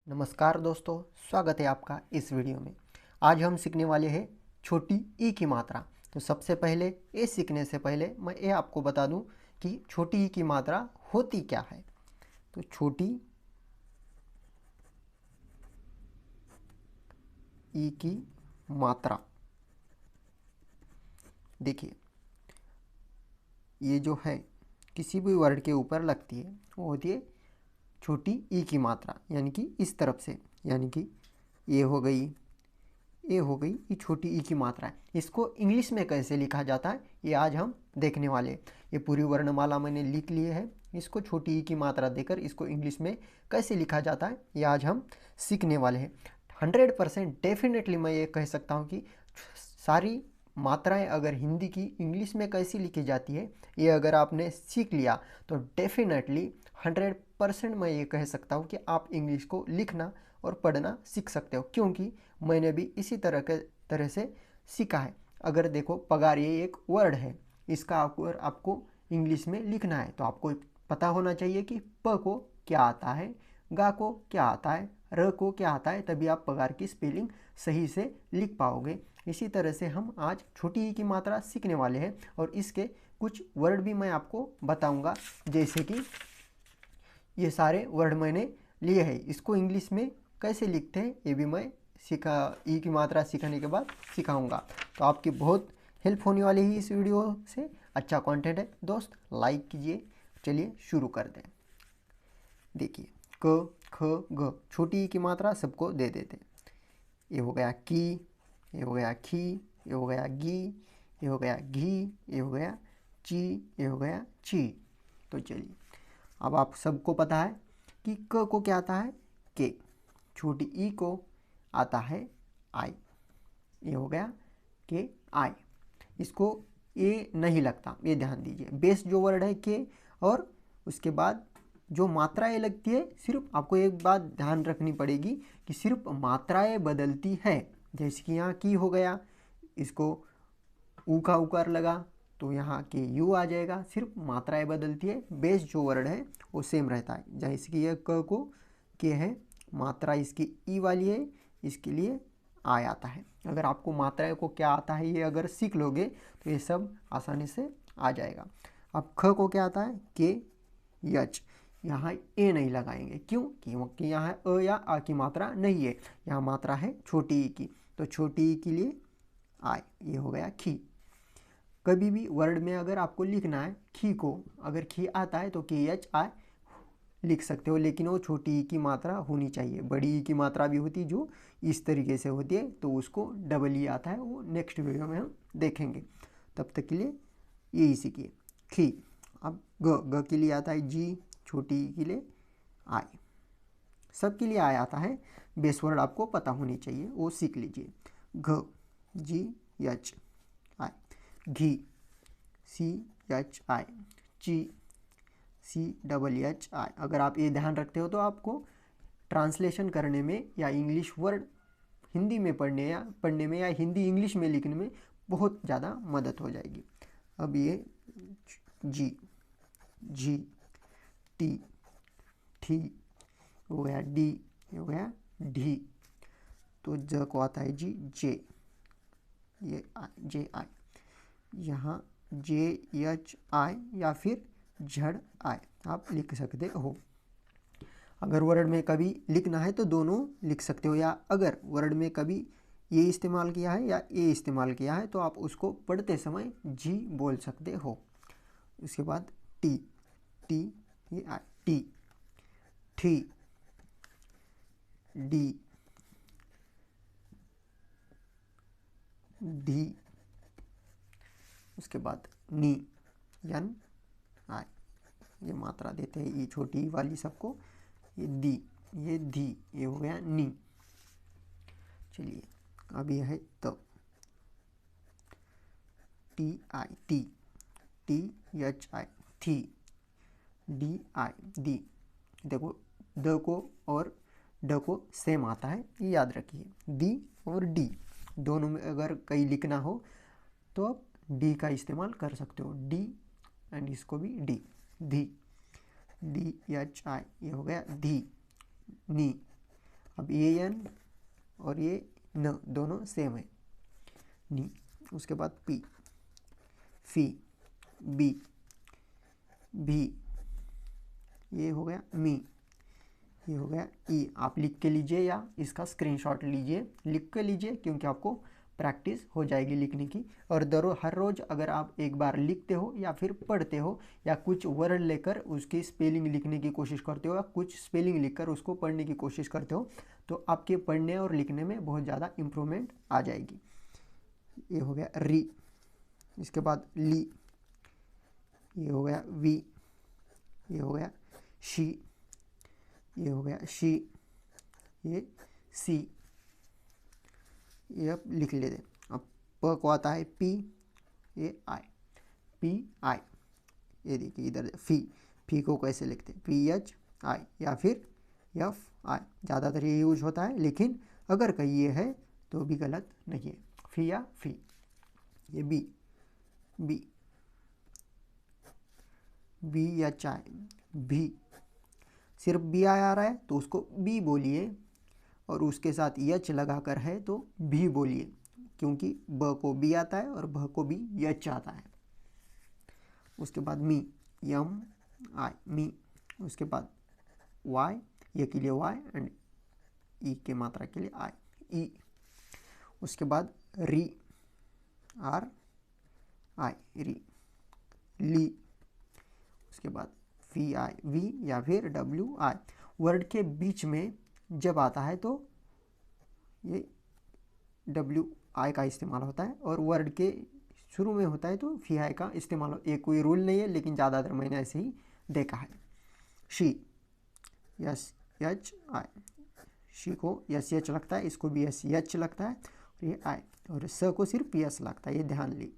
नमस्कार दोस्तों, स्वागत है आपका इस वीडियो में। आज हम सीखने वाले हैं छोटी ई की मात्रा। तो सबसे पहले ये सीखने से पहले मैं ये आपको बता दूं कि छोटी ई की मात्रा होती क्या है। तो छोटी ई की मात्रा देखिए, ये जो है किसी भी वर्ड के ऊपर लगती है वो होती है छोटी ई की मात्रा, यानी कि इस तरफ से, यानी कि ये हो गई, ये हो गई, ये छोटी ई की मात्रा है। इसको इंग्लिश में कैसे लिखा जाता है ये आज हम देखने वाले हैं। ये पूरी वर्णमाला मैंने लिख ली है, इसको छोटी ई की मात्रा देकर इसको इंग्लिश में कैसे लिखा जाता है ये आज हम सीखने वाले हैं। 100% डेफिनेटली मैं ये कह सकता हूँ कि सारी मात्राएं अगर हिंदी की इंग्लिश में कैसी लिखी जाती है ये अगर आपने सीख लिया तो डेफिनेटली 100% मैं ये कह सकता हूँ कि आप इंग्लिश को लिखना और पढ़ना सीख सकते हो, क्योंकि मैंने भी इसी तरह से सीखा है। अगर देखो, पगार ये एक वर्ड है, इसका अगर आपको इंग्लिश में लिखना है तो आपको पता होना चाहिए कि प को क्या आता है, गा को क्या आता है, र को क्या आता है, तभी आप पगार की स्पेलिंग सही से लिख पाओगे। इसी तरह से हम आज छोटी ई की मात्रा सीखने वाले हैं और इसके कुछ वर्ड भी मैं आपको बताऊंगा, जैसे कि ये सारे वर्ड मैंने लिए हैं, इसको इंग्लिश में कैसे लिखते हैं ये भी मैं ई की मात्रा सीखने के बाद सिखाऊंगा। तो आपकी बहुत हेल्प होने वाली है इस वीडियो से। अच्छा कंटेंट है दोस्त, लाइक कीजिए। चलिए शुरू कर दें। देखिए, क ख ग छोटी ई की मात्रा सबको दे देते हैं। ये हो गया की, ये हो गया खी, ये हो गया गी, ये हो गया घी, ये हो गया ची, ये हो गया ची। तो चलिए, अब आप सबको पता है कि क को क्या आता है, के। छोटी ई को आता है आई। ये हो गया के आई। इसको ए नहीं लगता, ये ध्यान दीजिए। बेस जो वर्ड है के, और उसके बाद जो मात्राएं लगती है, सिर्फ आपको एक बात ध्यान रखनी पड़ेगी कि सिर्फ मात्राएं बदलती है। जैसे कि यहाँ की हो गया, इसको ऊ का उकार लगा तो यहाँ के यू आ जाएगा, सिर्फ मात्राएं बदलती है, बेस जो वर्ड है वो सेम रहता है। जैसे कि यह क को के है, मात्रा इसकी ई वाली है, इसके लिए आ आता है। अगर आपको मात्राएं को क्या आता है ये अगर सीख लोगे तो ये सब आसानी से आ जाएगा। अब ख को क्या आता है, के यच। यहाँ ए नहीं लगाएंगे, क्यों? क्योंकि यहाँ अ या आ की मात्रा नहीं है, यहाँ मात्रा है छोटी ई की, तो छोटी ई के लिए आए। ये हो गया खी। कभी भी वर्ड में अगर आपको लिखना है खी को, अगर खी आता है तो के एच आई लिख सकते हो, लेकिन वो छोटी ई की मात्रा होनी चाहिए। बड़ी ई की मात्रा भी होती है जो इस तरीके से होती है, तो उसको डबल ई आता है, वो नेक्स्ट वीडियो में हम देखेंगे। तब तक के लिए यही सीखिए, खी। अब ग के लिए आता है जी, छोटी ई के लिए आई। सबके लिए आया आता है, बेस वर्ड आपको पता होनी चाहिए, वो सीख लीजिए। घ, जी H I, ghee, C H I, ची, सी डबल एच आई। अगर आप ये ध्यान रखते हो तो आपको ट्रांसलेशन करने में या इंग्लिश वर्ड हिंदी में पढ़ने में या हिंदी इंग्लिश में लिखने में बहुत ज़्यादा मदद हो जाएगी। अब ये जी, जी, टी, ठी, हो गया डी, हो गया ढी। तो ज को आता है जी, जे, ये जे आई। यहाँ जे एच आई या फिर झड़ आई आप लिख सकते हो। अगर वर्ड में कभी लिखना है तो दोनों लिख सकते हो, या अगर वर्ड में कभी ये इस्तेमाल किया है या ये इस्तेमाल किया है तो आप उसको पढ़ते समय जी बोल सकते हो। उसके बाद टी, टी, ये आई, टी, ठी, डी, डी। उसके बाद नी, यन, आई। ये मात्रा देते हैं ये छोटी वाली सबको। ये दी, ये धी, ये हो गया नी। चलिए, अब यह है तो, T I, T, T H I, थी, डी आई, दी। देखो, द को और ड को सेम आता है, ये याद रखिए। दी और डी दोनों में अगर कहीं लिखना हो तो आप डी का इस्तेमाल कर सकते हो, डी, एंड इसको भी डी, धी, डी एच आई, ये हो गया धी, नी। अब ये एन और ये न दोनों सेम है, नी। उसके बाद पी, फी, बी, भी, ये हो गया मी, ये हो गया ई। आप लिख के लीजिए या इसका स्क्रीनशॉट लीजिए, लिख के लीजिए क्योंकि आपको प्रैक्टिस हो जाएगी लिखने की। और हर रोज़ अगर आप एक बार लिखते हो या फिर पढ़ते हो या कुछ वर्ड लेकर उसकी स्पेलिंग लिखने की कोशिश करते हो या कुछ स्पेलिंग लिखकर उसको पढ़ने की कोशिश करते हो तो आपके पढ़ने और लिखने में बहुत ज़्यादा इम्प्रूवमेंट आ जाएगी। ये हो गया री, इसके बाद ली, ये हो गया वी, ये हो गया शी, ये हो गया शी, ये सी। ये अब लिख लेते। अब प को आता है पी, ये आई, पी आई। ये देखिए इधर फी, फी को कैसे लिखते हैं, पी एच आई या फिर एफ आई। ज़्यादातर ये यूज होता है, लेकिन अगर कहीं ये है तो भी गलत नहीं है, फी या फी। ये B, B, B H I, भी। सिर्फ बी आई आ रहा है तो उसको बी बोलिए, और उसके साथ यच लगा कर है तो भी बोलिए, क्योंकि ब को बी आता है और भ को भी यच आता है। उसके बाद मी, यम आई, मी। उसके बाद वाई, ये के लिए वाई एंड ई के मात्रा के लिए आई, ई। उसके बाद री, आर आई, री, ली। उसके बाद वी आई, वी या फिर डब्ल्यू आई। वर्ड के बीच में जब आता है तो ये डब्ल्यू आई का इस्तेमाल होता है, और वर्ड के शुरू में होता है तो वी आई का इस्तेमाल हो। ये कोई रूल नहीं है, लेकिन ज़्यादातर मैंने ऐसे ही देखा है। She, yes H I, she को यस एच लगता है, इसको भी यस एच लगता है, और ये आई, और स को सिर्फ यस लगता है, ये ध्यान ली।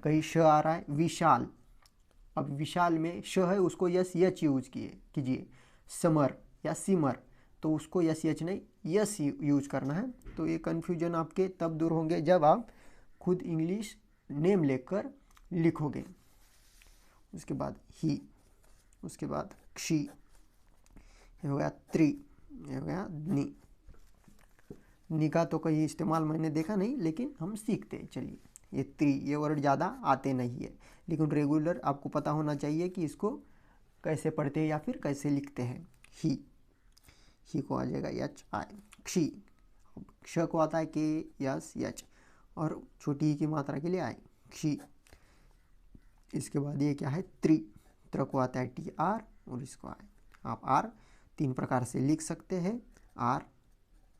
कहीं श आ रहा है, विशाल। अब विशाल में श है, उसको यस एच यूज कीजिए। समर या सिमर, तो उसको यस एच नहीं यस यूज करना है। तो ये कन्फ्यूजन आपके तब दूर होंगे जब आप खुद इंग्लिश नेम लेकर लिखोगे। उसके बाद ही, उसके बाद क्षी, ये हो गया त्रि, ये हो गया नी। नी का तो कहीं इस्तेमाल मैंने देखा नहीं, लेकिन हम सीखते हैं। चलिए, ये त्रि, ये वर्ड ज़्यादा आते नहीं है, लेकिन रेगुलर आपको पता होना चाहिए कि इसको कैसे पढ़ते हैं या फिर कैसे लिखते हैं। ही को आ जाएगा एच आई, क्षी। क्ष को आता है के यस एच, और छोटी ई की मात्रा के लिए आई, क्षी। इसके बाद ये क्या है, त्रि। त्र को आता है टी आर, और इसको आई। आप आर 3 प्रकार से लिख सकते हैं, आर,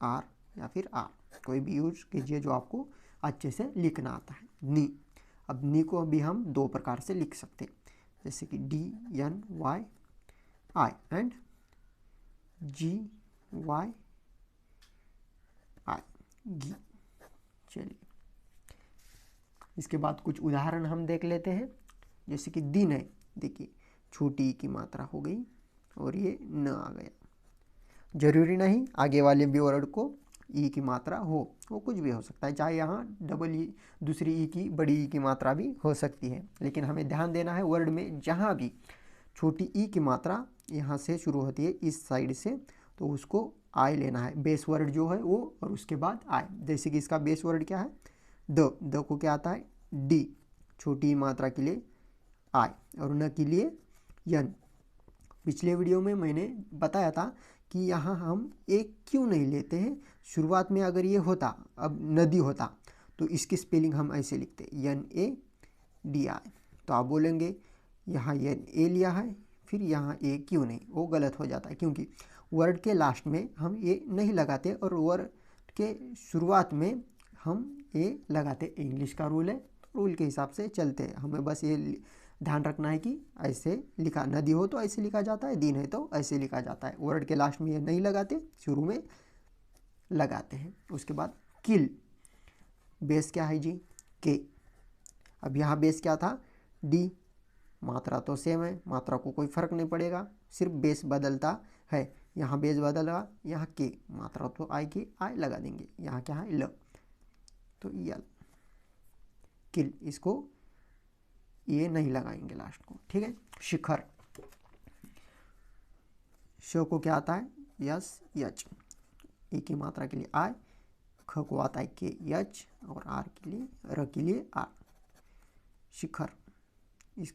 आर या फिर आर, कोई भी यूज कीजिए जो आपको अच्छे से लिखना आता है। नी, अब नी को अभी हम 2 प्रकार से लिख सकते हैं, जैसे कि D N Y I and G Y I, गी। चलिए, इसके बाद कुछ उदाहरण हम देख लेते हैं। जैसे कि दिन है, देखिए छोटी ई की मात्रा हो गई और ये न आ गया। जरूरी नहीं आगे वाले भी वर्ड को ई की मात्रा हो, वो कुछ भी हो सकता है, चाहे यहाँ डबल ई, दूसरी ई की बड़ी ई की मात्रा भी हो सकती है। लेकिन हमें ध्यान देना है वर्ड में जहाँ भी छोटी ई की मात्रा यहाँ से शुरू होती है इस साइड से, तो उसको आई लेना है, बेस वर्ड जो है वो, और उसके बाद आई। जैसे कि इसका बेस वर्ड क्या है, द को क्या आता है, डी, छोटी मात्रा के लिए आई, और न के लिए यन। पिछले वीडियो में मैंने बताया था कि यहाँ हम एक क्यों नहीं लेते हैं। शुरुआत में अगर ये होता, अब नदी होता, तो इसकी स्पेलिंग हम ऐसे लिखते एन ए डी आई। तो आप बोलेंगे यहाँ एन ए लिया है, फिर यहाँ ए क्यों नहीं, वो गलत हो जाता है, क्योंकि वर्ड के लास्ट में हम ए नहीं लगाते और वर्ड के शुरुआत में हम ए लगाते। इंग्लिश का रूल है, रूल के हिसाब से चलते हैं। हमें बस ये ध्यान रखना है कि ऐसे लिखा, नदी हो तो ऐसे लिखा जाता है, दिन है तो ऐसे लिखा जाता है। वर्ड के लास्ट में ये नहीं लगाते, शुरू में लगाते हैं। उसके बाद किल, बेस क्या है जी, के। अब यहाँ बेस क्या था, डी, मात्रा तो सेम है, मात्रा को कोई फर्क नहीं पड़ेगा, सिर्फ बेस बदलता है। यहाँ बेस बदला, यहाँ के, मात्रा तो आई की आई लगा देंगे, यहाँ क्या है ल, तो यल, किल। इसको ये नहीं लगाएंगे लास्ट को, ठीक है। शिखर, श को क्या आता है, यस एच, ई की मात्रा के लिए आई, ख को आता है के यच, और आर के लिए र के लिए आर। शिखर, इस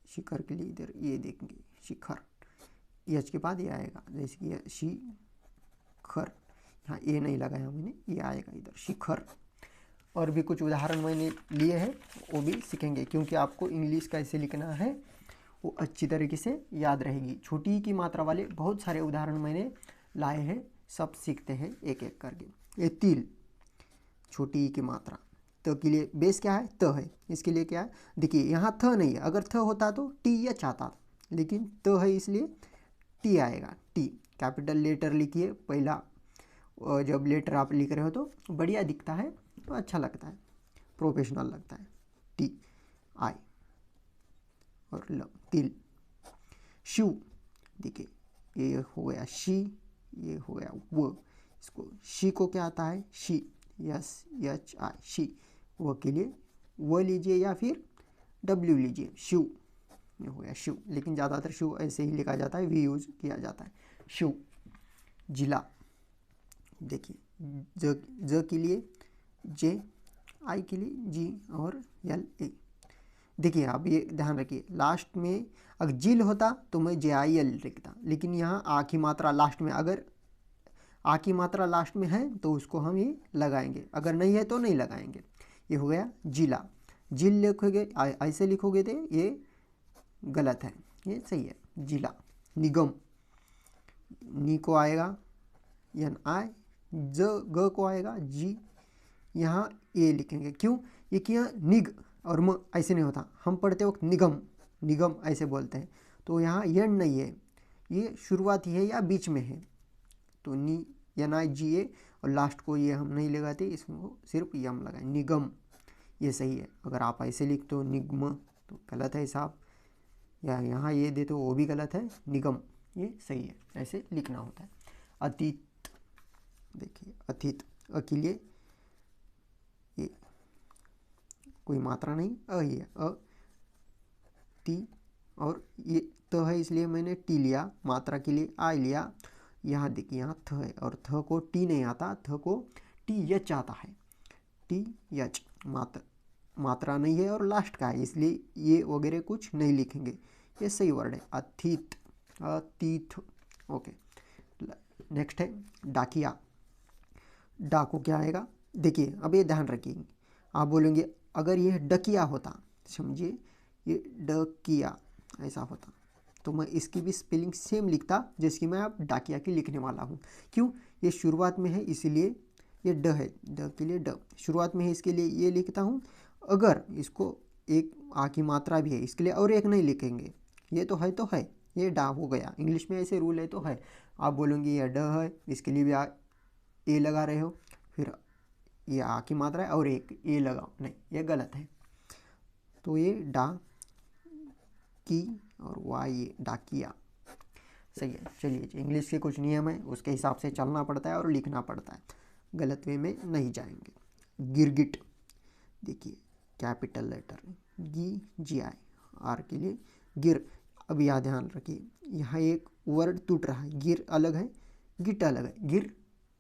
शिखर के लिए इधर ये देखेंगे शिखर, यच के बाद ये आएगा, जैसे कि शिखर, यहाँ ए नहीं लगाया मैंने, ये आएगा इधर शिखर। और भी कुछ उदाहरण मैंने लिए हैं, वो भी सीखेंगे, क्योंकि आपको इंग्लिश कैसे लिखना है वो अच्छी तरीके से याद रहेगी। छोटी ई की मात्रा वाले बहुत सारे उदाहरण मैंने लाए हैं, सब सीखते हैं एक एक करके। ये तिल, छोटी ई की मात्रा, त के लिए बेस क्या है, त है, इसके लिए क्या है, देखिए यहाँ थ नहीं है, अगर थ होता तो टी एच आता, लेकिन त है इसलिए टी आएगा। टी कैपिटल लेटर लिखिए, पहला जब लेटर आप लिख रहे हो तो बढ़िया दिखता है, तो अच्छा लगता है, प्रोफेशनल लगता है। टी आई और ल, तिल। शिव, देखिए ये हो गया शी, ये हो गया वो, इसको शी को क्या आता है, she, yes H I, she. वो के लिए वो लीजिए या फिर डब्ल्यू लीजिए, शिव, ये हो गया शिव, लेकिन ज़्यादातर शिव ऐसे ही लिखा जाता है, वी यूज किया जाता है, शिव। जिला, देखिए ज के लिए जे, आई के लिए जी, और एल ए। देखिए अब ये ध्यान रखिए, लास्ट में अगर जिल होता तो मैं जे आई एल लिखता, लेकिन यहाँ आ की मात्रा लास्ट में, अगर आ की मात्रा लास्ट में है तो उसको हम ये लगाएंगे, अगर नहीं है तो नहीं लगाएंगे। ये हो गया जिला। जिल लिखोगे ऐसे लिखोगे तो ये गलत है, ये सही है, जिला। निगम, नी को आएगा एन आई, ज ग को आएगा जी, यहाँ ए लिखेंगे, क्यों, ये क्या निग और म ऐसे नहीं होता, हम पढ़ते वक्त निगम, निगम ऐसे बोलते हैं, तो यहाँ यन नहीं है, ये शुरुआती है या बीच में है, तो नी एन आई जी ए, और लास्ट को ये हम नहीं लगाते, इसको सिर्फ यम लगाए, निगम, ये सही है। अगर आप ऐसे लिखते हो निगम तो गलत है साहब, या यहाँ ये देते हो वो भी गलत है, निगम ये सही है, ऐसे लिखना होता है। अतीत, देखिए अतीत, अ के लिए ये कोई मात्रा नहीं, अ ही है, अ ती, और ये त है इसलिए मैंने टी लिया, मात्रा के लिए आई लिया। यहाँ देखिए यहाँ थ है, और थ को टी नहीं आता, थ को टी एच आता है, टी एच, मात्रा नहीं है और लास्ट का है, इसलिए ये वगैरह कुछ नहीं लिखेंगे, ये सही वर्ड है, अतीत, अतीत। ओके, नेक्स्ट है डाकिया। डा को क्या आएगा, देखिए अब ये ध्यान रखिए, आप बोलेंगे अगर ये डकिया होता, समझिए ये डकिया ऐसा होता, तो मैं इसकी भी स्पेलिंग सेम लिखता जैसे कि मैं अब डाकिया की लिखने वाला हूँ। क्यों, ये शुरुआत में है इसीलिए ये ड है, ड के लिए ड शुरुआत में है, इसके लिए ये लिखता हूँ। अगर इसको एक आ की मात्रा भी है, इसके लिए और एक नहीं लिखेंगे, ये तो है, ये डा हो गया, इंग्लिश में ऐसे रूल है तो है। आप बोलेंगे ये ड है, इसके लिए भी ए लगा रहे हो, फिर ये आ की मात्रा है और एक ए लगाओ, नहीं ये गलत है, तो ये डा की और वाई, ये डाकिया सही है। चलिए जी, इंग्लिश के कुछ नियम है, उसके हिसाब से चलना पड़ता है और लिखना पड़ता है, गलत वे में नहीं जाएंगे। गिरगिट, देखिए कैपिटल लेटर गी जी आई, आर के लिए गिर। अब यह ध्यान रखिए, यहाँ एक वर्ड टूट रहा है, गिर अलग है, गिट अलग है, गिर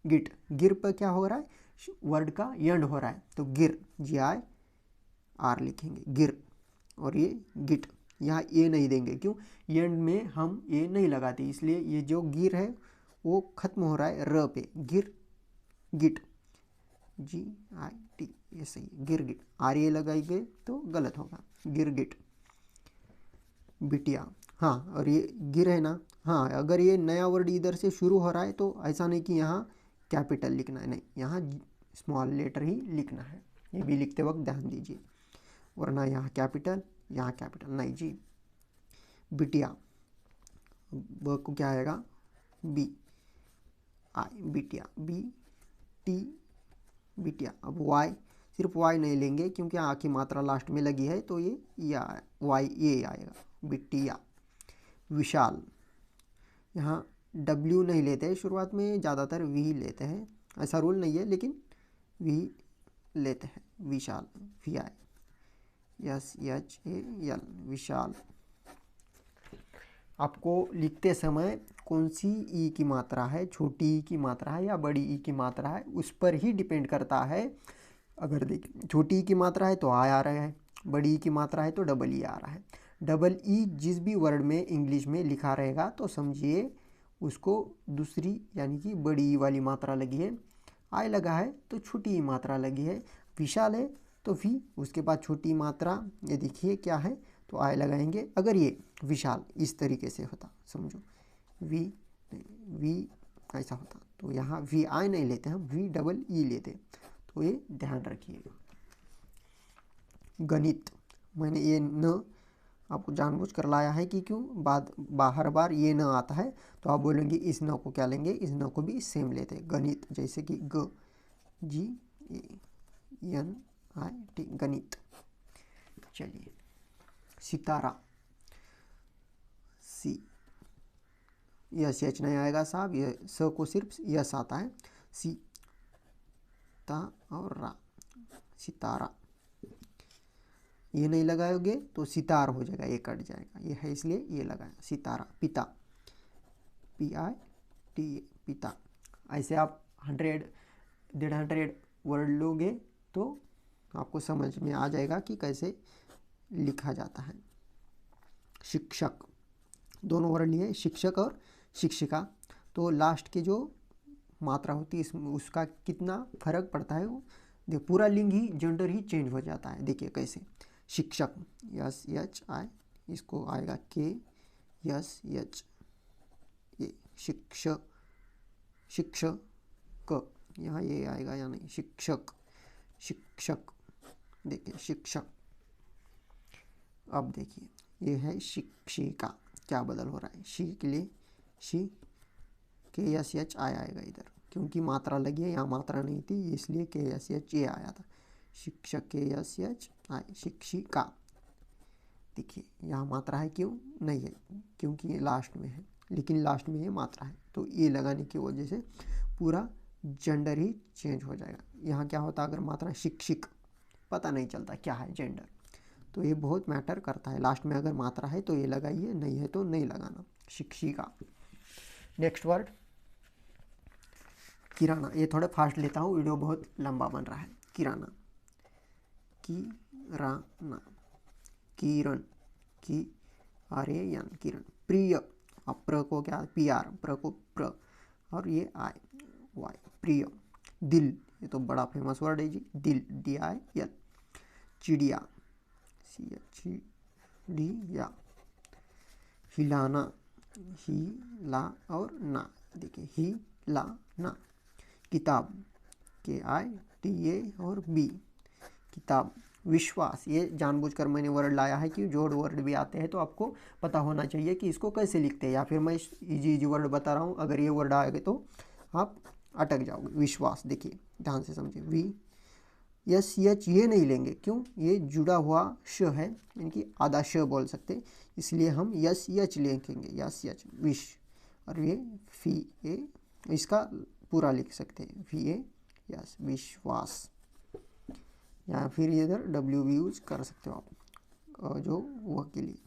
गिट, गिर पर क्या हो रहा है, वर्ड का एंड हो रहा है, तो गिर, जी आई आर लिखेंगे, गिर। और ये गिट, यहाँ ए नहीं देंगे, क्यों, एंड में हम ए नहीं लगाते, इसलिए ये जो गिर है वो खत्म हो रहा है र पे, गिर गिट, जी आई टी, ये सही है, गिर गिट। आर ए लगाएंगे तो गलत होगा, गिर गिट। बिटिया, हाँ, और ये गिर है ना, हाँ, अगर ये नया वर्ड इधर से शुरू हो रहा है तो ऐसा नहीं कि यहाँ कैपिटल लिखना है, नहीं, यहाँ स्मॉल लेटर ही लिखना है, ये भी लिखते वक्त ध्यान दीजिए, वरना यहाँ कैपिटल नहीं जी। बिटिया, ब को क्या आएगा, बी आई, बिटिया, बी टी, बिटिया। अब वाई, सिर्फ वाई नहीं लेंगे क्योंकि आ की मात्रा लास्ट में लगी है, तो ये या वाई ये आएगा, बिटिया। विशाल, यहाँ डब्ल्यू नहीं लेते हैं शुरुआत में, ज़्यादातर वी लेते हैं, ऐसा रूल नहीं है लेकिन वी लेते हैं, Vishal, V I S H A L, Vishal. आपको लिखते समय कौन सी ई की मात्रा है, छोटी ई की मात्रा है या बड़ी ई की मात्रा है, उस पर ही डिपेंड करता है। अगर देखिए छोटी ई की मात्रा है तो आई आ रहा है, बड़ी ई की मात्रा है तो डबल ई आ रहा है। डबल ई जिस भी वर्ड में इंग्लिश में लिखा रहेगा तो समझिए उसको दूसरी यानी कि बड़ी ई वाली मात्रा लगी है। आई लगा है तो छोटी ई मात्रा लगी है। विशाल है तो वी, उसके बाद छोटी मात्रा, ये देखिए क्या है तो आई लगाएंगे। अगर ये विशाल इस तरीके से होता, समझो वी ऐसा होता तो यहाँ वी आई नहीं लेते, हम वी डबल ई लेते। तो ये ध्यान रखिएगा। गणित, मैंने ये न आपको जानबूझ कर लाया है कि क्यों बाहर बार ये न आता है तो आप बोलेंगे इस न को क्या लेंगे, इस न को भी सेम लेते हैं। गणित जैसे कि GANIT गणित। चलिए सितारा, सी यस एच नहीं आएगा साहब, ये स को सिर्फ यस आता है। सी ता और रा, सितारा। ये नहीं लगाओगे तो सितार हो जाएगा, ये कट जाएगा, ये है इसलिए ये लगाया सितारा। पिता, PITA पिता। ऐसे आप 100-150 वर्ड लोगे तो आपको समझ में आ जाएगा कि कैसे लिखा जाता है। शिक्षक, दोनों वर्ड लिए, शिक्षक और शिक्षिका। तो लास्ट के जो मात्रा होती है इसमें उसका कितना फर्क पड़ता है, वो देखो पूरा लिंग ही जेंडर ही चेंज हो जाता है। देखिए कैसे, शिक्षक SHI, इसको आएगा KSH, ये शिक्षक, यहाँ ये आएगा या नहीं, शिक्षक। देखिए शिक्षक। अब देखिए ये है शिक्षिका, क्या बदल हो रहा है, शी के लिए शी, KSH आएगा इधर, क्योंकि मात्रा लगी है, यहाँ मात्रा नहीं थी इसलिए KSH ये आया था। शिक्षक KSH आई, शिक्षिका। देखिए यहाँ मात्रा है, क्यों नहीं है, क्योंकि ये लास्ट में है, लेकिन लास्ट में ये मात्रा है तो ये लगाने की वजह से पूरा जेंडर ही चेंज हो जाएगा। यहाँ क्या होता अगर मात्रा शिक्षिक, पता नहीं चलता क्या है जेंडर, तो ये बहुत मैटर करता है। लास्ट में अगर मात्रा है तो ये लगाइए, नहीं है तो नहीं लगाना। शिक्षिका। नेक्स्ट वर्ड किराना, ये थोड़े फास्ट लेता हूँ, वीडियो बहुत लंबा बन रहा है। किराना, किरण, किरण। प्रिय, अब प्र को क्या PR, प्र को प्र, और ये वाई, प्रिय। दिल, ये तो बड़ा फेमस वर्ड है जी, दिल, DIL। चिड़िया, CHIDIA। हिलाना, हिला और ना, देखिए हिलाना। किताब, KITA और B, किताब। विश्वास, ये जानबूझकर मैंने वर्ड लाया है कि जोड़ वर्ड भी आते हैं तो आपको पता होना चाहिए कि इसको कैसे लिखते हैं, या फिर मैं इजी वर्ड बता रहा हूँ, अगर ये वर्ड आएगा तो आप अटक जाओगे। विश्वास, देखिए ध्यान से समझिए, SH ये नहीं लेंगे, क्यों, ये जुड़ा हुआ श है, यानी कि आधा श बोल सकते, इसलिए हम SH लिखेंगे, SH विश। और ये FA, इसका पूरा लिख सकते हैं, VA, यस विश्वास, या फिर इधर W भी यूज कर सकते हो आप जो वह के लिए।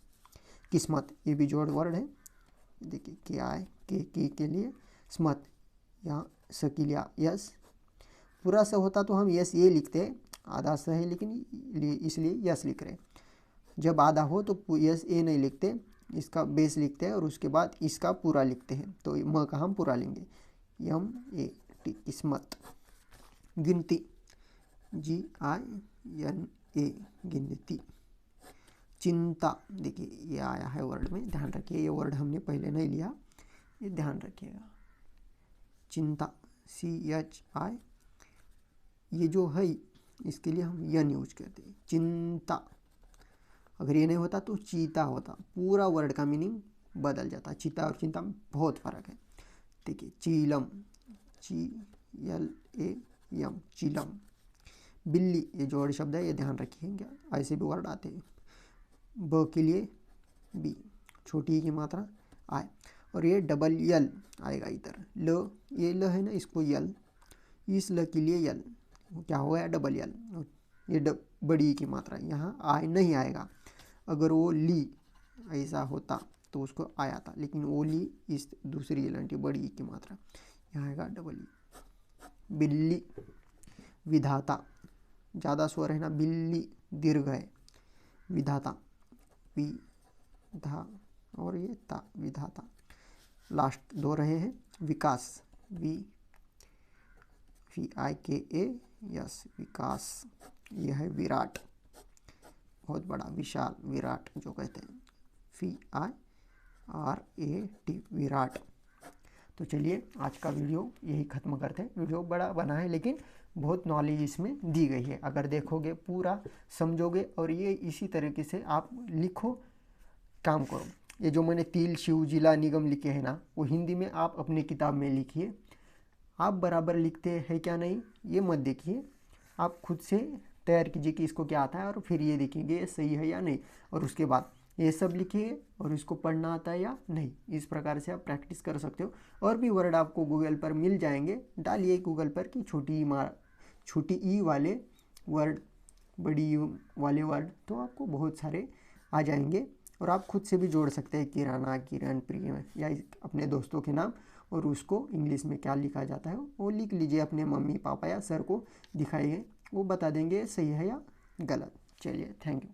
किस्मत, ये भी जोड़ वर्ड है, देखिए KI के लिए स्मत, यहाँ स के लिए यस। पूरा स होता तो हम यस ये लिखते हैं, आधा स है लेकिन इसलिए यस लिख रहे। जब आधा हो तो यस ए नहीं लिखते, इसका बेस लिखते हैं और उसके बाद इसका पूरा लिखते हैं, तो म का हम पूरा लेंगे, MAT, किस्मत। गिनती, GINA, गिनती। चिंता, देखिए ये आया है वर्ड में, ध्यान रखिए, ये वर्ड हमने पहले नहीं लिया, ये ध्यान रखिएगा। चिंता, CHI, ये जो है इसके लिए हम यन यूज करते हैं, चिंता। अगर ये नहीं होता तो चीता होता, पूरा वर्ड का मीनिंग बदल जाता। चीता और चिंता में बहुत फर्क है। देखिए चीलम, CLAM, चीलम। बिल्ली, ये जोड़ शब्द है, ये ध्यान रखिएगा, ऐसे भी वर्ड आते हैं। ब के लिए B, छोटी की मात्रा आए, और ये डबल यल आएगा इधर। ल, ये ल है ना, इसको यल, इस ल के लिए यल, क्या हो गया डबल यल। ये बड़ी की मात्रा, यहाँ आय नहीं आएगा। अगर वो ली ऐसा होता तो उसको आया था, लेकिन ओली इस दूसरी एलएनटी बड़ी ई की मात्रा, यहाँ आएगा डबल ई। बिल्ली, विधाता, ज़्यादा स्वर है ना, बिल्ली दीर्घ है, विधाता, विधा और ये ता, विधाता। लास्ट दो रहे हैं, विकास, VIKAS, विकास। यह है विराट, बहुत बड़ा, विशाल, विराट जो कहते हैं, VIRAT, विराट। तो चलिए आज का वीडियो यही ख़त्म करते हैं। वीडियो बड़ा बना है लेकिन बहुत नॉलेज इसमें दी गई है। अगर देखोगे, पूरा समझोगे और ये इसी तरीके से आप लिखो, काम करो। ये जो मैंने तिल, शिव, जिला, निगम लिखे हैं ना, वो हिंदी में आप अपने किताब में लिखिए। आप बराबर लिखते हैं क्या नहीं ये मत देखिए, आप खुद से तैयार कीजिए कि इसको क्या आता है, और फिर ये देखेंगे ये सही है या नहीं, और उसके बाद ये सब लिखिए और इसको पढ़ना आता है या नहीं। इस प्रकार से आप प्रैक्टिस कर सकते हो। और भी वर्ड आपको गूगल पर मिल जाएंगे, डालिए गूगल पर कि छोटी ई वाले वर्ड, बड़ी ई वाले वर्ड, तो आपको बहुत सारे आ जाएंगे। और आप खुद से भी जोड़ सकते हैं, किराना, किरण, प्रिय, या अपने दोस्तों के नाम, और उसको इंग्लिश में क्या लिखा जाता है वो लिख लीजिए। अपने मम्मी पापा या सर को दिखाइए, वो बता देंगे सही है या गलत। चलिए, थैंक यू।